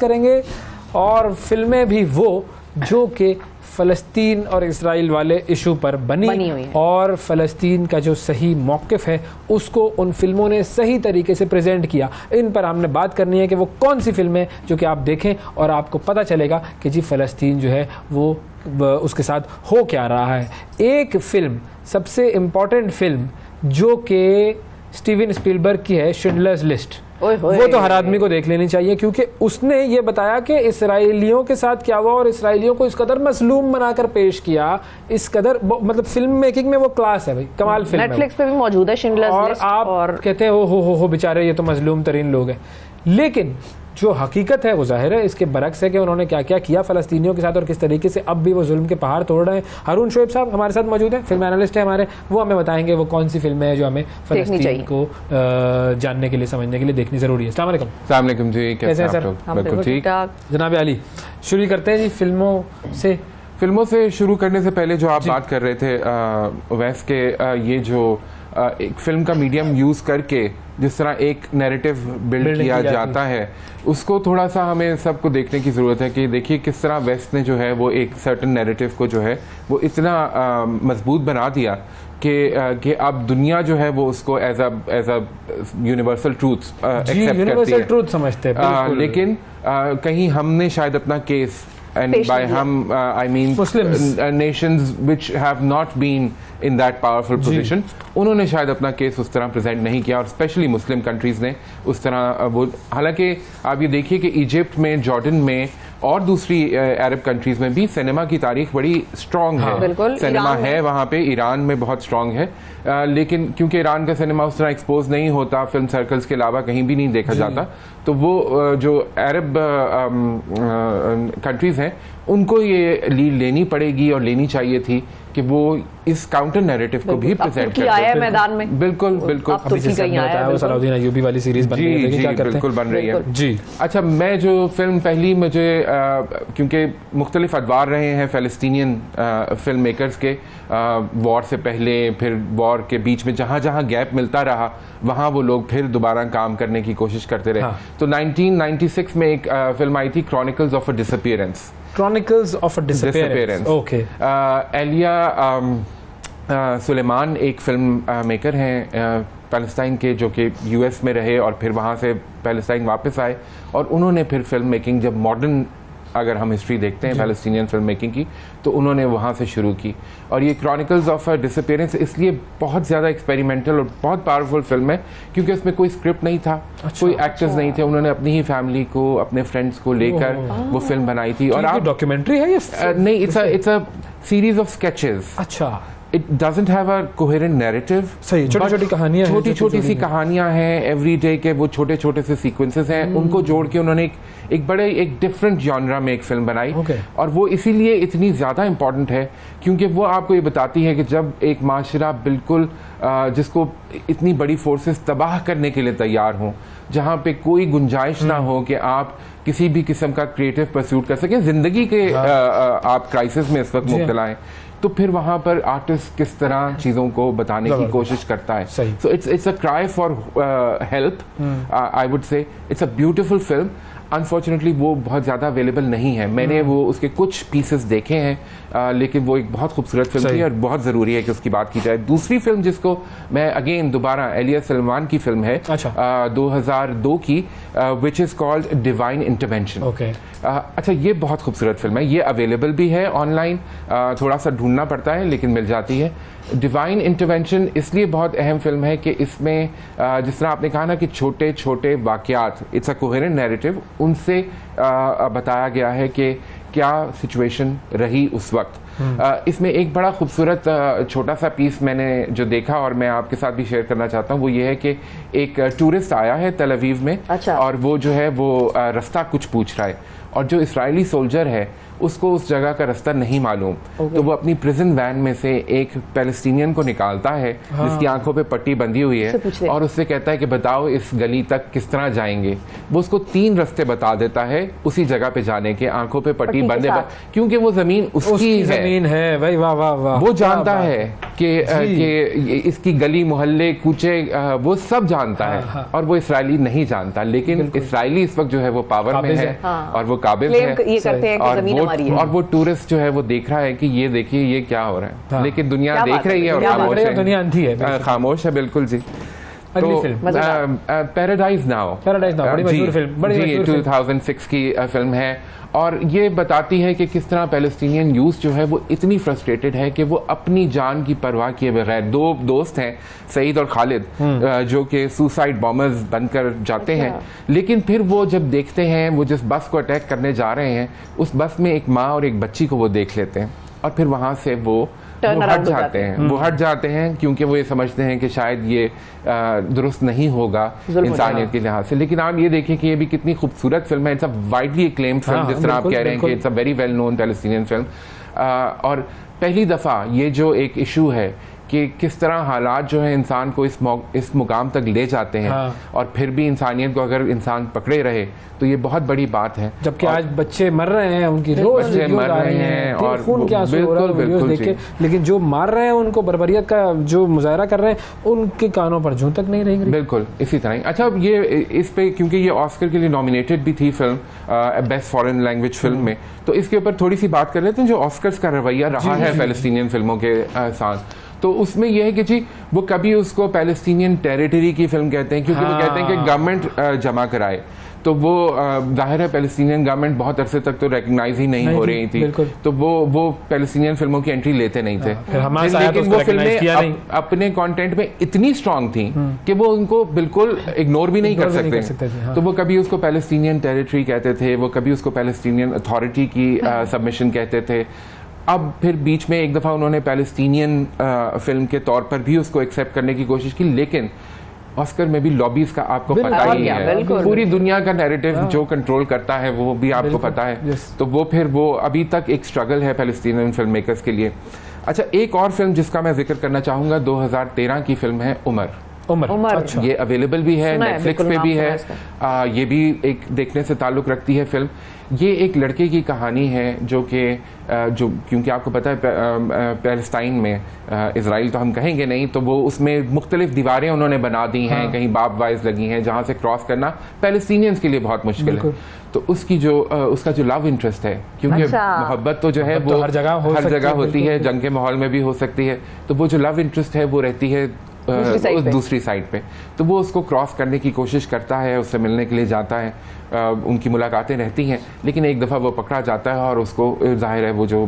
करेंगे और फिल्में भी वो जो कि फ़लस्तीन और इसराइल वाले इशू पर बनी हुई है और फ़लस्तीन का जो सही मौक़िफ़ है उसको उन फिल्मों ने सही तरीके से प्रेजेंट किया। इन पर हमने बात करनी है कि वो कौन सी फिल्में जो कि आप देखें और आपको पता चलेगा कि जी फ़लस्तीन जो है वो उसके साथ हो क्या रहा है। एक फ़िल्म, सबसे इम्पॉर्टेंट फ़िल्म जो कि स्टीवन स्पीलबर्ग की है, शिंडलर्स लिस्ट, वो तो हर आदमी को देख लेनी चाहिए क्योंकि उसने ये बताया कि इसराइलियों के साथ क्या हुआ और इसराइलियों को इस कदर मसलूम बनाकर पेश किया, इस कदर मतलब फिल्म मेकिंग में वो क्लास है भाई, कमाल फिल्म है। नेटफ्लिक्स पे भी मौजूद है शिंडलर्स लिस्ट। और कहते हैं हो बेचारे ये तो मजलूम तरीन लोग हैं, लेकिन जो हकीकत है वो जाहिर है इसके बरक्स है कि उन्होंने क्या क्या किया फ़लस्तीनियों के साथ और किस तरीके से अब भी वो जुल्म के पहाड़ तोड़ रहे हैं। हारून शोएब साहब हमारे साथ मौजूद हैं, फिल्म एनालिस्ट है हमारे, वो हमें बताएंगे वो कौन सी फिल्में हैं जो हमें फ़लस्तीन को जानने के लिए, समझने के लिए देखनी ज़रूरी है। अस्सलाम वालेकुम जी, कैसे हैं सर? बिल्कुल ठीक। जनाब अली, शुरू करते हैं जी फिल्मों से शुरू करने से पहले जो आप बात कर रहे थे वैस के ये जो एक फिल्म का मीडियम यूज़ करके जिस तरह एक नैरेटिव बिल्ड किया जाता है, उसको थोड़ा सा हमें सबको देखने की ज़रूरत है कि देखिए किस तरह वेस्ट ने जो है वो एक सर्टन नैरेटिव को जो है वो इतना मजबूत बना दिया कि अब दुनिया जो है वो उसको as a universal truth truth समझते हैं, लेकिन कहीं हमने शायद अपना case, and by hum I mean nations which have not been in that powerful position, उन्होंने शायद अपना केस उस तरह प्रेजेंट नहीं किया और स्पेशली मुस्लिम कंट्रीज़ ने उस तरह वो, हालांकि आप ये देखिए कि इजिप्ट में, जॉर्डन में और दूसरी अरब कंट्रीज़ में भी सिनेमा की तारीख बड़ी स्ट्रॉन्ग है। सिनेमा है वहाँ पे, ईरान में बहुत स्ट्रॉन्ग है, लेकिन क्योंकि ईरान का सिनेमा उस तरह एक्सपोज नहीं होता, फिल्म सर्कल्स के अलावा कहीं भी नहीं देखा जाता, तो वो जो अरब कंट्रीज़ हैं उनको ये लीड लेनी पड़ेगी और लेनी चाहिए थी कि वो इस काउंटर नैरेटिव को भी प्रेजेंट करते हैं मैदान में। बिल्कुल सलाउद्दीन अय्यूबी वाली सीरीज बन रही है, क्या करते हैं? बिल्कुल बन रही है जी। अच्छा, मैं जो फिल्म पहली मुझे क्योंकि मुख्तलिफ अदवार रहे हैं फ़लस्तीनियन फिल्म मेकर्स के, वॉर से पहले, फिर वॉर के बीच में जहाँ जहाँ गैप मिलता रहा वहाँ वो लोग फिर दोबारा काम करने की कोशिश करते रहे। तो 1996 में एक फिल्म आई थी, chronicles of a disappearance. Okay. Elia Suleiman एक फिल्म मेकर हैं पैलेस्टाइन के, जो कि यूएस में रहे और फिर वहाँ से पैलेस्टाइन वापस आए और उन्होंने फिर फिल्म मेकिंग, जब मॉडर्न अगर हम हिस्ट्री देखते हैं पैलेस्टीनियन फिल्म मेकिंग की, तो उन्होंने वहाँ से शुरू की। और ये क्रॉनिकल्स ऑफ अ डिसअपीयरेंस इसलिए बहुत ज़्यादा एक्सपेरिमेंटल और बहुत पावरफुल फिल्म है क्योंकि उसमें कोई स्क्रिप्ट नहीं था, कोई एक्टर्स नहीं थे, उन्होंने अपनी ही फैमिली को, अपने फ्रेंड्स को लेकर वो फिल्म बनाई थी। और आप डॉक्यूमेंट्री है ये? नहीं, it's a series of sketches. अच्छा। It doesn't have a coherent narrative. सही, छोटी-छोटी कहानियां हैं, छोटी-छोटी सी कहानियां हैं, एवरीडे के वो छोटे-छोटे से सीक्वेंसेस हैं, उनको जोड़ के उन्होंने एक डिफरेंट जॉनरा में एक फिल्म बनाई। और वो इसीलिए इतनी ज़्यादा इम्पॉर्टेंट है क्योंकि वो आपको ये बताती है कि जब एक माशरा बिल्कुल जिसको इतनी बड़ी फोर्सेस तबाह करने के लिए तैयार हों, जहाँ पे कोई गुंजाइश ना हो कि आप किसी भी किस्म का क्रिएटिव परस्यूट कर सकें, ज़िंदगी के आप क्राइसिस में इस वक्त मुब्तला हैं, तो फिर वहाँ पर आर्टिस्ट किस तरह चीज़ों को बताने की कोशिश करता है। So it's a cry for help, I would say. It's a beautiful film. Unfortunately वो बहुत ज़्यादा अवेलेबल नहीं है। मैंने वो उसके कुछ पीसेस देखे हैं, लेकिन वो एक बहुत खूबसूरत फिल्म थी और बहुत ज़रूरी है कि उसकी बात की जाए। दूसरी फिल्म जिसको मैं अगेन दोबारा, एलिया सलमान की फिल्म है 2002 की, which is called divine intervention. अच्छा, ये बहुत खूबसूरत फिल्म है, ये अवेलेबल भी है ऑनलाइन, थोड़ा सा ढूंढना पड़ता है लेकिन मिल जाती है। डिवाइन इंटरवेंशन इसलिए बहुत अहम फिल्म है कि इसमें जिस तरह आपने कहा ना कि छोटे छोटे वाक़यात, इट्स अ कोहेरेंट नैरेटिव, उनसे बताया गया है कि क्या सिचुएशन रही उस वक्त। इसमें एक बड़ा खूबसूरत छोटा सा पीस मैंने जो देखा और मैं आपके साथ भी शेयर करना चाहता हूँ, वो ये है कि एक टूरिस्ट आया है तल अवीव में। और वो जो है वो रास्ता कुछ पूछ रहा है और जो इस्राएली सोल्जर है उसको उस जगह का रास्ता नहीं मालूम, तो वो अपनी प्रिजन वैन में से एक पैलेस्टीनियन को निकालता है जिसकी आंखों पे पट्टी बंधी हुई है और उससे कहता है कि बताओ इस गली तक किस तरह जाएंगे। वो उसको 3 रास्ते बता देता है उसी जगह पे जाने के, आंखों पे पट्टी बंधे, क्योंकि वो जमीन उसकी जमीन है भाई। वाह वाह वाह। वो जानता है कि इसकी गली मोहल्ले कूचे वो सब जानता है और वो इसराइली नहीं जानता, लेकिन इसराइली इस वक्त जो है वो पावर में है और वो काबिज है, ये करते हैं कि जमीन हमारी है। और वो टूरिस्ट जो है वो देख रहा है कि ये देखिए ये क्या हो रहा है, लेकिन दुनिया देख रही है और खामोश है, दुनिया अंधी है, खामोश है। बिल्कुल जी। अगली फिल्म पैराडाइज नाउ, बड़ी मशहूर फिल्म, बड़ी मशहूर 2006 की फिल्म है और ये बताती है कि किस तरह पैलेस्टीनियन यूथ जो है वो इतनी फ्रस्ट्रेटेड है कि वो अपनी जान की परवाह किए बगैर, 2 दोस्त हैं सईद और खालिद जो कि सुसाइड बॉम्बर्स बनकर जाते हैं, लेकिन फिर वो जब देखते हैं वो जिस बस को अटैक करने जा रहे हैं उस बस में एक माँ और एक बच्ची को वो देख लेते हैं और फिर वहां से वो हट जाते हैं, वो हट जाते हैं क्योंकि वो ये समझते हैं कि शायद ये दुरुस्त नहीं होगा इंसानियत के लिहाज से। लेकिन आप ये देखिए कि ये भी कितनी खूबसूरत फिल्म है, it's a widely acclaimed film, जिस तरह आप कह रहे हैं कि it's a very well known Palestinian film. और पहली दफ़ा ये जो एक इशू है कि किस तरह हालात जो है इंसान को इस मुकाम तक ले जाते हैं और फिर भी इंसानियत को अगर इंसान पकड़े रहे तो ये बहुत बड़ी बात है। जबकि आज बच्चे मर रहे हैं, उनकी रोज बच्चे मर रहे हैं और खून के आंसू हो रहा है वीडियोस देख के, लेकिन जो मार रहे हैं उनको बर्बरियत का जो मुजाहरा कर रहे हैं उनके कानों पर जूं तक नहीं रहेंगे। बिल्कुल इसी तरह। अच्छा, ये इस पे क्योंकि ये ऑस्कर के लिए नॉमिनेटेड भी थी film best foreign language film में, तो इसके ऊपर थोड़ी सी बात कर लेते हैं जो ऑस्कर्स का रवैया रहा है पैलेस्टीनियन फिल्मों के साथ। तो उसमें यह है कि जी वो कभी उसको पैलेस्टीनियन टेरिटरी की फिल्म कहते हैं क्योंकि वो कहते हैं कि गवर्नमेंट जमा कराए, तो वो जाहिर है पैलेस्टीनियन गवर्नमेंट बहुत अरसे तक तो रिकग्नाइज ही नहीं हो रही थी, तो वो पैलेस्टीनियन फिल्मों की एंट्री लेते नहीं थे। लेकिन वो फिल्में अपने कंटेंट में इतनी स्ट्रांग थी कि वो उनको बिल्कुल इग्नोर भी नहीं कर सकते। तो वो कभी उसको पैलेस्टीनियन टेरिटरी कहते थे, वो कभी उसको पैलेस्टीनियन अथॉरिटी की सबमिशन कहते थे। अब फिर बीच में एक दफ़ा उन्होंने पैलेस्टीनियन फिल्म के तौर पर भी उसको एक्सेप्ट करने की कोशिश की, लेकिन ऑस्कर में भी लॉबीज का आपको पता ही है, पूरी दुनिया का नैरेटिव जो कंट्रोल करता है वो भी आपको पता है। तो वो फिर वो अभी तक एक स्ट्रगल है पैलेस्टीनियन फिल्म मेकर्स के लिए। अच्छा, एक और फिल्म जिसका मैं जिक्र करना चाहूंगा 2013 की फिल्म है उमर। अच्छा। ये अवेलेबल भी है, नेटफ्लिक्स पे भी है, ये भी एक देखने से ताल्लुक रखती है फिल्म। ये एक लड़के की कहानी है जो क्योंकि आपको पता है पैलेस्टाइन में इजराइल तो हम कहेंगे नहीं, तो वो उसमें मुख्तलिफ दीवारें उन्होंने बना दी हैं, कहीं बाब वाइज लगी हैं जहाँ से क्रॉस करना पैलेस्टीनियंस के लिए बहुत मुश्किल है। तो उसका जो लव इंटरेस्ट है, क्योंकि मोहब्बत तो जो है वो हर जगह होती है, जंग के माहौल में भी हो सकती है, तो वो जो लव इंटरेस्ट है वो रहती है दूसरी साइड पे। तो वो उसको क्रॉस करने की कोशिश करता है, उससे मिलने के लिए जाता है, उनकी मुलाकातें रहती हैं, लेकिन एक दफ़ा वो पकड़ा जाता है और उसको जाहिर है वो जो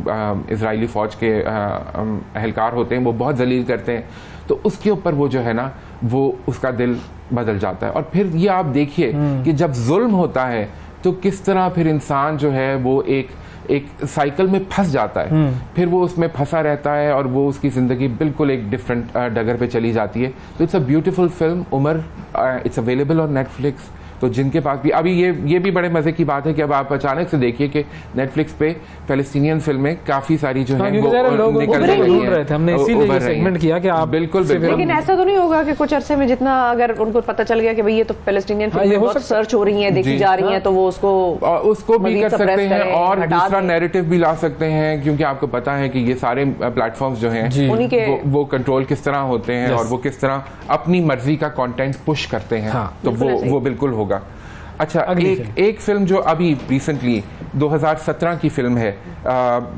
इजरायली फ़ौज के अहलकार होते हैं वो बहुत जलील करते हैं, तो उसके ऊपर वो जो है ना वो उसका दिल बदल जाता है। और फिर ये आप देखिए कि जब जुल्म होता है तो किस तरह फिर इंसान जो है वो एक साइकिल में फंस जाता है, फिर वो उसमें फंसा रहता है और वो उसकी ज़िंदगी बिल्कुल एक डिफरेंट डगर पे चली जाती है। तो it's a beautiful film Umar, it's available on Netflix. तो जिनके पास भी अभी ये भी बड़े मजे की बात है कि अब आप अचानक से देखिए कि नेटफ्लिक्स पे पैलेस्टीनियन फिल्में काफी सारी जो है वो निकल रही हैं। हमने इसीलिए सेगमेंट किया कि आप बिल्कुल। लेकिन ऐसा तो नहीं होगा कि कुछ अरसे में जितना अगर उनको पता चल गया कि भाई ये तो पैलेस्टीनियन फिल्में बहुत सर्च हो रही हैं, देखी जा रही हैं, तो वो उसको भी कर सकते हैं और दूसरा नैरेटिव भी ला सकते हैं, क्योंकि आपको पता है कि ये सारे प्लेटफॉर्म्स जो हैं वो कंट्रोल किस तरह होते हैं और वो किस तरह अपनी मर्जी का कंटेंट पुश करते हैं, तो वो बिल्कुल होगा। अच्छा, एक फिल्म जो अभी रिसेंटली 2017 की फिल्म है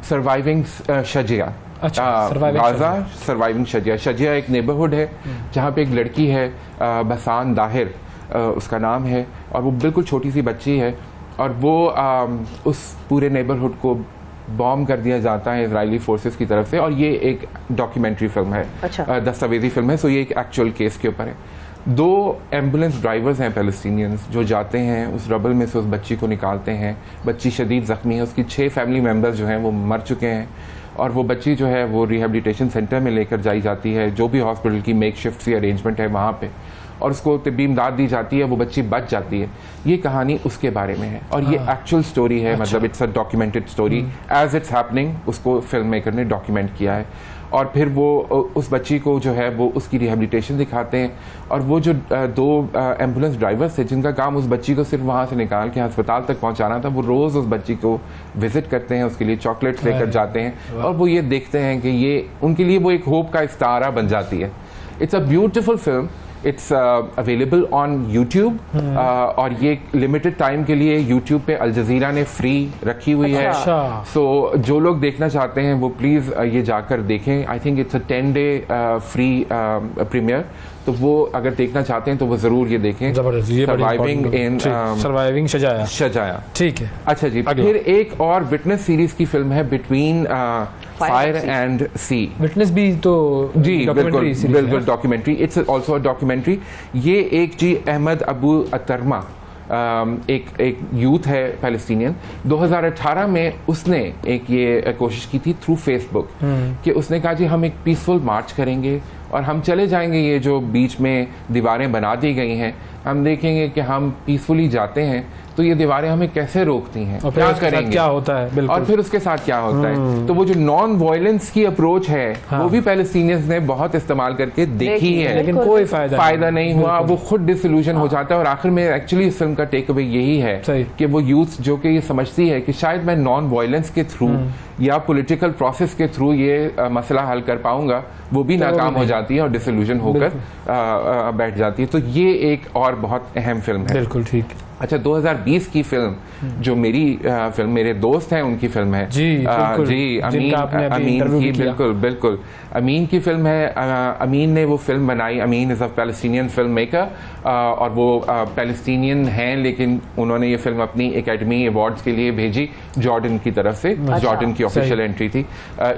surviving Shujaiya. Gaza surviving Shujaiya. Shujaiya एक नेबरहुड है जहाँ पे एक लड़की है बसान दाहिर उसका नाम है, और वो बिल्कुल छोटी सी बच्ची है और वो उस पूरे नेबरहुड को बॉम्ब कर दिया जाता है इजरायली फोर्सेस की तरफ से, और ये एक डॉक्यूमेंट्री फिल्म है, दस्तावेजी फिल्म है, सो ये एक एक्चुअल केस के ऊपर है। 2 एम्बुलेंस ड्राइवर्स हैं पैलेस्टीनियंस जो जाते हैं उस रबल में से उस बच्ची को निकालते हैं। बच्ची शदीद ज़ख्मी है, उसकी 6 फैमिली मेम्बर्स जो हैं वो मर चुके हैं, और वो बच्ची जो है वो रिहेबिलिटेशन सेंटर में लेकर जाई जाती है, जो भी हॉस्पिटल की मेक शिफ्ट सी अरेंजमेंट है वहाँ पे। और उसको तिब्बी इमदाद दी जाती है, वो बच्ची बच जाती है। ये कहानी उसके बारे में है और ये एक्चुअल स्टोरी है, मतलब it's a documented story as it's happening, उसको फिल्म मेकर ने डॉक्यूमेंट किया है। और फिर वो उस बच्ची को जो है वो उसकी रिहेबिलिटेशन दिखाते हैं, और वो जो दो एम्बुलेंस ड्राइवर्स थे जिनका काम उस बच्ची को सिर्फ वहाँ से निकाल के अस्पताल तक पहुँचाना था, वो रोज़ उस बच्ची को विजिट करते हैं, उसके लिए चॉकलेट्स लेकर जाते हैं, और वो ये देखते हैं कि ये उनके लिए वो एक होप का इस्तारा बन जाती है। It's a beautiful film, it's available on YouTube, और ये लिमिटेड टाइम के लिए यूट्यूब पे अल जजीरा ने फ्री रखी हुई है। सो जो लोग देखना चाहते हैं वो प्लीज़ ये जाकर देखें। I think it's a 10-day free premiere, तो वो अगर देखना चाहते हैं तो वो जरूर ये देखें। Surviving Shujaiya. ठीक है, अच्छा जी, फिर एक और विटनेस सीरीज की फिल्म है between fire and sea. Witness भी तो जी बिल्कुल documentary, it's also a documentary. ये एक जी अहमद अबू अतरमा एक यूथ है पैलेस्टीनियन, 2018 में उसने एक ये कोशिश की थी थ्रू फेसबुक कि उसने कहा जी हम एक पीसफुल मार्च करेंगे और हम चले जाएंगे, ये जो बीच में दीवारें बना दी गई हैं हम देखेंगे कि हम पीसफुली जाते हैं तो ये दीवारें हमें कैसे रोकती हैं, क्या करेंगे, क्या होता है, बिल्कुल। और फिर उसके साथ क्या होता है। तो वो जो नॉन वायलेंस की अप्रोच है वो भी पैलेस्टीनियंस ने बहुत इस्तेमाल करके देखी है, लेकिन कोई फायदा नहीं हुआ। वो खुद डिसइल्यूजन हो जाता है, और आखिर में एक्चुअली इस फिल्म का टेक अवे यही है कि वो यूथ जो कि ये समझती है कि शायद मैं नॉन वायलेंस के थ्रू या पॉलिटिकल प्रोसेस के थ्रू ये मसला हल कर पाऊंगा, वो भी नाकाम हो जाती है और डिसइल्यूजन होकर बैठ जाती है। तो ये एक और बहुत अहम फिल्म है। बिल्कुल ठीक। अच्छा, 2020 की फिल्म जो मेरी फिल्म, मेरे दोस्त हैं उनकी फिल्म है जी अमीन की, बिल्कुल अमीन की फिल्म है। अमीन ने वो फिल्म बनाई, Amin is a Palestinian filmmaker, और वो पैलेस्टीनियन हैं लेकिन उन्होंने ये फिल्म अपनी एकेडमी अवार्ड्स के लिए भेजी जॉर्डन की तरफ से। जॉर्डन की ऑफिशियल एंट्री थी।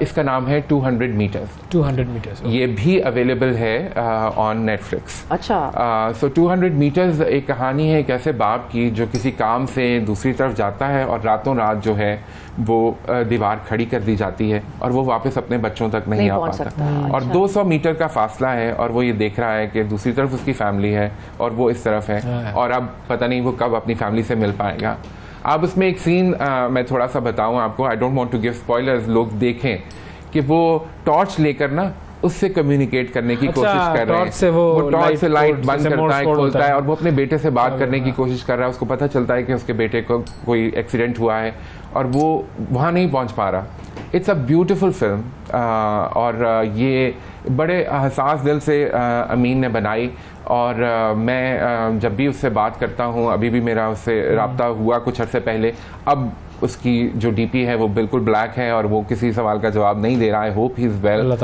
इसका नाम है 200 मीटर्स। ये भी अवेलेबल है ऑन नेटफ्लिक्स। अच्छा। सो 200 मीटर्स एक कहानी है एक ऐसे बाप की जो किसी काम से दूसरी तरफ जाता है और रातों रात जो है वो दीवार खड़ी कर दी जाती है और वो वापस अपने बच्चों तक नहीं आ पाता। और 200 मीटर का फासला है और वो ये देख रहा है कि दूसरी तरफ उसकी फैमिली है और वो इस तरफ है, और अब पता नहीं वो कब अपनी फैमिली से मिल पाएगा। अब उसमें एक सीन मैं थोड़ा सा बताऊं आपको, I don't want to give spoilers, लोग देखें कि वो टॉर्च लेकर ना उससे कम्युनिकेट करने की कोशिश कर रहे हैं। वो टॉर्च से लाइट बंद करता है, खोलता है, और वो अपने बेटे से बात करने की कोशिश कर रहा है। उसको पता चलता है कि उसके बेटे को कोई एक्सीडेंट हुआ है और वो वहाँ नहीं पहुँच पा रहा। इट्स अ ब्यूटिफुल फिल्म, और ये बड़े हसास दिल से अमीन ने बनाई। और मैं जब भी उससे बात करता हूँ, अभी भी मेरा उससे रब्ता हुआ कुछ अर्से पहले, अब उसकी जो डीपी है वो बिल्कुल ब्लैक है और वो किसी सवाल का जवाब नहीं दे रहा है। Hope he is well.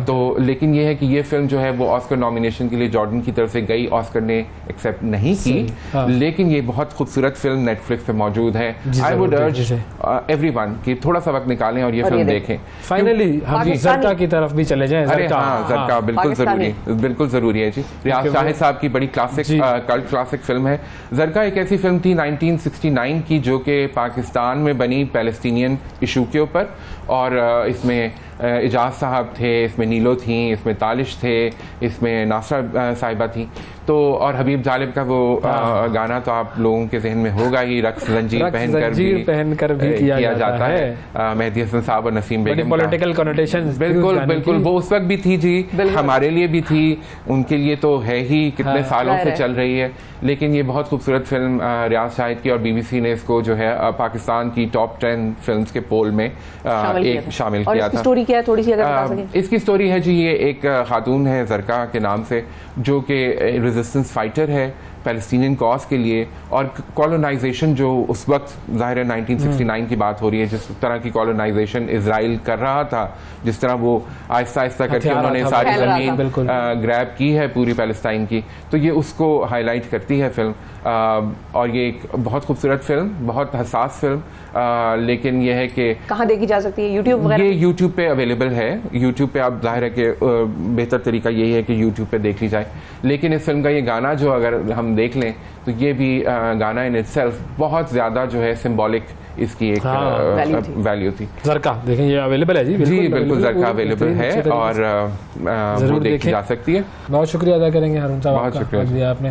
तो लेकिन ये है कि ये फिल्म जो है वो ऑस्कर नॉमिनेशन के लिए जॉर्डन की तरफ से गई, ऑस्कर ने एक्सेप्ट नहीं की, लेकिन ये बहुत खूबसूरत फिल्म नेटफ्लिक्स पे मौजूद है। आई वुड अर्ज एवरीवन कि थोड़ा सा वक्त निकालें और ये फिल्म देखें। फाइनली हम जरका की तरफ भी चले जाएं। अरे हाँ, जरका बिल्कुल जरूरी है जी। रियाज शाहिद साहब की बड़ी क्लासिक कल्ट क्लासिक फिल्म है। जरका एक ऐसी फिल्म थी 1969 की जो कि पाकिस्तान में बनी पैलेस्टीनियन इशू के ऊपर, और इसमें इजाज साहब थे, इसमें नीलो थी, इसमें तालिश थे, इसमें नासरा साहिबा थी, तो और हबीब जालिब का वो गाना तो आप लोगों के जहन में होगा ही, रक्स जंजीर पहनकर भी किया जाता है। मेहदी हसन साहब और नसीम बेगम, पॉलिटिकल कनोटेशंस बिल्कुल वो उस वक्त भी थी जी, हमारे लिए भी थी, उनके लिए तो है ही, कितने सालों से चल रही है। लेकिन ये बहुत खूबसूरत फिल्म रियाज शाहिद की, और BBC ने इसको जो है पाकिस्तान की टॉप 10 फिल्म्स के पोल में शामिल किया था। स्टोरी क्या है, थोड़ी सी अगर बता सकें। इसकी स्टोरी है जी, ये एक खातून है जरका के नाम से, जो कि रेजिस्टेंस फाइटर है पैलेस्टीनियन कॉज के लिए, और कॉलोनाइजेशन जो उस वक्त ज़ाहिर है 1969 की बात हो रही है, जिस तरह की कॉलोनाइजेशन इजराइल कर रहा था, जिस तरह वो आहिस्ता आहिस्ता करके उन्होंने सारी ज़मीन ग्रैब की है पूरी पैलेस्टाइन की, तो ये उसको हाईलाइट करती है फिल्म। और ये एक बहुत खूबसूरत फिल्म, बहुत हसास फिल्म, लेकिन यह है कि कहाँ देखी जा सकती है? यूट्यूब वगैरह? ये यूट्यूब पे अवेलेबल है। यूट्यूब पे आप ज़ाहिर है कि बेहतर तरीका यही है कि यूट्यूब पे देख ली जाए। लेकिन इस फिल्म का ये गाना जो अगर हम हम देख लें तो ये भी गाना इन इटसेल्फ बहुत ज़्यादा जो है सिंबॉलिक इसकी एक वैल्यू थी। ज़रका देखें, ये अवेलेबल है जी, बिल्कुल ज़रका अवेलेबल है और वो देखी जा सकती है। बहुत शुक्रिया अदा करेंगे हारून साहब, बहुत शुक्रिया दिया आपने।